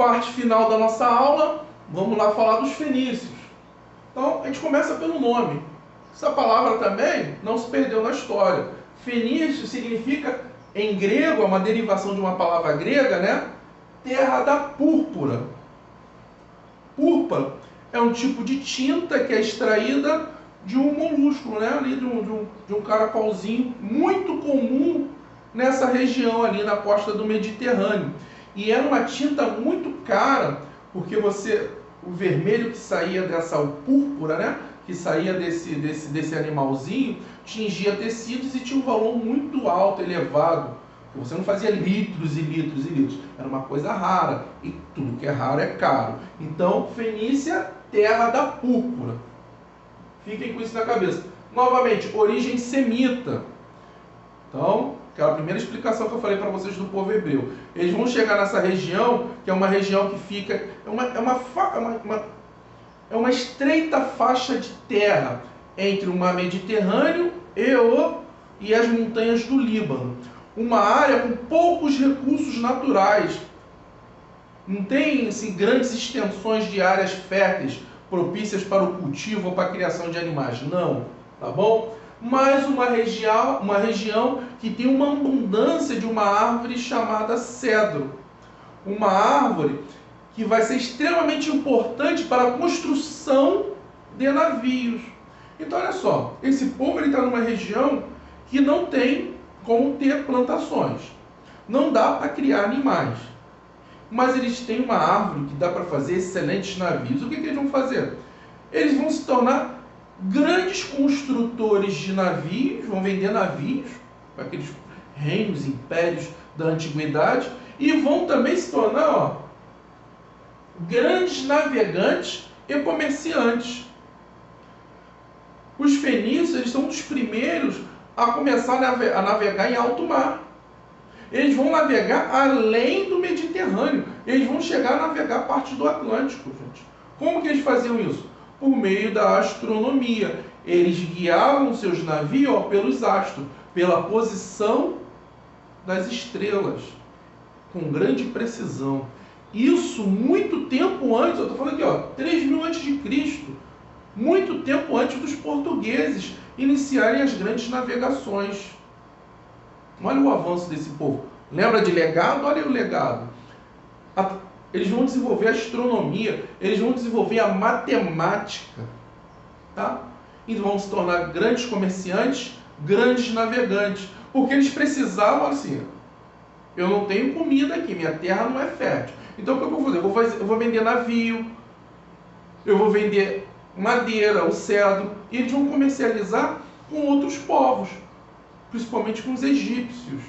parte final da nossa aula, vamos lá falar dos fenícios. Então, a gente começa pelo nome. Essa palavra também não se perdeu na história. Fenício significa, em grego, é uma derivação de uma palavra grega, né? Terra da púrpura. Púrpura é um tipo de tinta que é extraída de um molúsculo, né? Ali de um caracolzinho muito comum nessa região ali na costa do Mediterrâneo. E era uma tinta muito cara, porque o vermelho que saía dessa púrpura, né? Que saía desse animalzinho, tingia tecidos e tinha um valor muito alto, elevado. Você não fazia litros e litros e litros. Era uma coisa rara. E tudo que é raro é caro. Então, Fenícia, terra da púrpura. Fiquem com isso na cabeça. Novamente, origem semita. Então, aquela primeira explicação que eu falei para vocês do povo hebreu. Eles vão chegar nessa região, que é uma região que fica... É uma estreita faixa de terra entre o mar Mediterrâneo e as montanhas do Líbano. Uma área com poucos recursos naturais. Não tem assim, grandes extensões de áreas férteis propícias para o cultivo ou para a criação de animais. Não, tá bom? Mas uma região que tem uma abundância de uma árvore chamada cedro. Uma árvore que vai ser extremamente importante para a construção de navios. Então, olha só, esse povo está numa região que não tem como ter plantações. Não dá para criar animais. Mas eles têm uma árvore que dá para fazer excelentes navios. O que eles vão fazer? Eles vão se tornar grandes construtores de navios, vão vender navios para aqueles reinos, impérios da antiguidade, e vão também se tornar grandes navegantes e comerciantes. Os fenícios eles são os primeiros a começar a navegar em alto mar. Eles vão navegar além do Mediterrâneo. Eles vão chegar a navegar parte do Atlântico, gente. Como que eles faziam isso? Por meio da astronomia. Eles guiavam seus navios pelos astros, pela posição das estrelas, com grande precisão. Isso muito tempo antes, eu estou falando aqui, 3.000 a.C., muito tempo antes dos portugueses iniciarem as grandes navegações. Olha o avanço desse povo. Lembra de legado? Olha o legado. Eles vão desenvolver a astronomia, eles vão desenvolver a matemática, tá? E vão se tornar grandes comerciantes, grandes navegantes, porque eles precisavam assim, eu não tenho comida aqui, minha terra não é fértil. Então o que eu vou fazer? Eu vou vender navio, eu vou vender madeira, o cedro, e eles vão comercializar com outros povos, principalmente com os egípcios.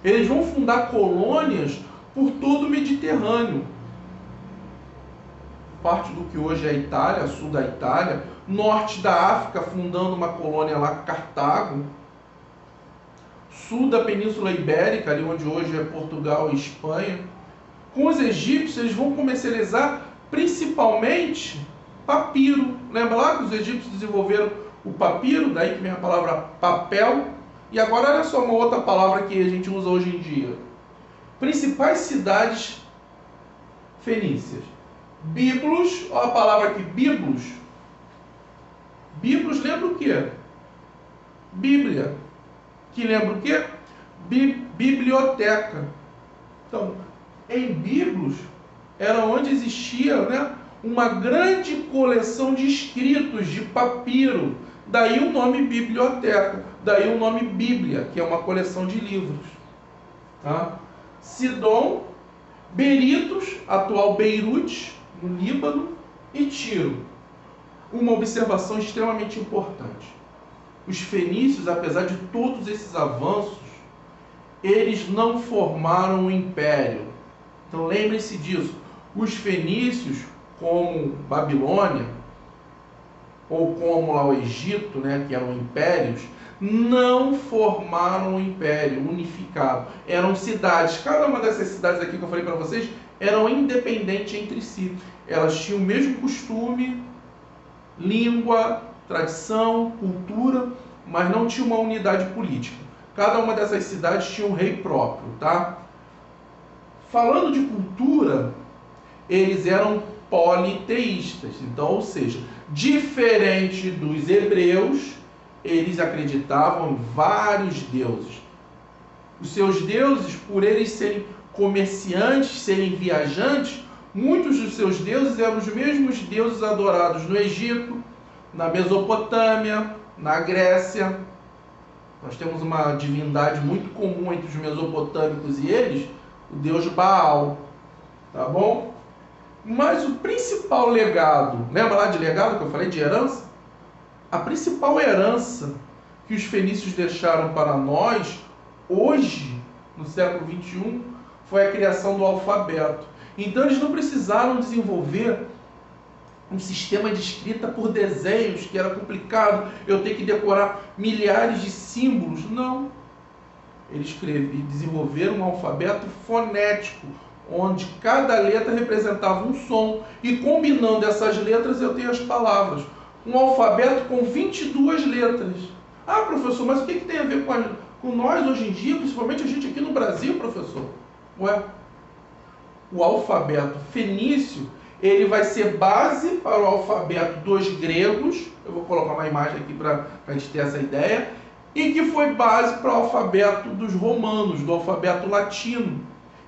Eles vão fundar colônias por todo o Mediterrâneo. Parte do que hoje é a Itália, sul da Itália, norte da África, fundando uma colônia lá, Cartago, sul da Península Ibérica, ali onde hoje é Portugal e Espanha. Com os egípcios, eles vão comercializar principalmente papiro. Lembra lá que os egípcios desenvolveram o papiro? Daí que vem a palavra papel. E agora olha só uma outra palavra que a gente usa hoje em dia. Principais cidades fenícias. Biblos, olha a palavra aqui, Biblos. Biblos lembra o quê? Bíblia. Que lembra o quê? Biblioteca. Então, em Biblos era onde existia, né, uma grande coleção de escritos, de papiro. Daí o nome biblioteca. Daí o nome Bíblia, que é uma coleção de livros. Tá? Sidom, Beritos, atual Beirute, no Líbano, e Tiro. Uma observação extremamente importante. Os fenícios, apesar de todos esses avanços, eles não formaram um império. Então lembre-se disso. Os fenícios, como Babilônia, ou como lá o Egito, né, que eram impérios, não formaram um império unificado. Eram cidades. Cada uma dessas cidades aqui que eu falei para vocês eram independentes entre si. Elas tinham o mesmo costume, língua, tradição, cultura, mas não tinha uma unidade política. Cada uma dessas cidades tinha um rei próprio, tá? Falando de cultura, eles eram politeístas. Então, ou seja, diferente dos hebreus, eles acreditavam em vários deuses. Os seus deuses, por eles serem comerciantes, serem viajantes, muitos dos seus deuses eram os mesmos deuses adorados no Egito, na Mesopotâmia, na Grécia. Nós temos uma divindade muito comum entre os mesopotâmicos e eles, o deus Baal. Tá bom? Mas o principal legado, lembra lá de legado que eu falei de herança? A principal herança que os fenícios deixaram para nós, hoje, no século XXI, foi a criação do alfabeto. Então eles não precisaram desenvolver um sistema de escrita por desenhos, que era complicado, eu ter que decorar milhares de símbolos. Não. Eles desenvolveram um alfabeto fonético, onde cada letra representava um som, e combinando essas letras eu tenho as palavras. Um alfabeto com 22 letras. Ah, professor, mas o que tem a ver com nós hoje em dia, principalmente a gente aqui no Brasil, professor? Ué, o alfabeto fenício, ele vai ser base para o alfabeto dos gregos, eu vou colocar uma imagem aqui para a gente ter essa ideia, e que foi base para o alfabeto dos romanos, do alfabeto latino.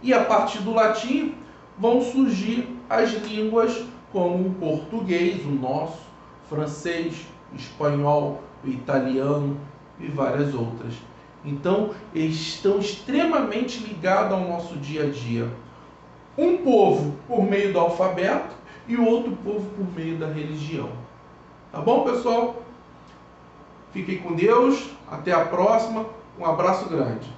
E a partir do latim vão surgir as línguas como o português, o nosso, francês, espanhol, o italiano e várias outras. Então, eles estão extremamente ligados ao nosso dia a dia. Um povo por meio do alfabeto e o outro povo por meio da religião. Tá bom, pessoal? Fiquem com Deus. Até a próxima. Um abraço grande.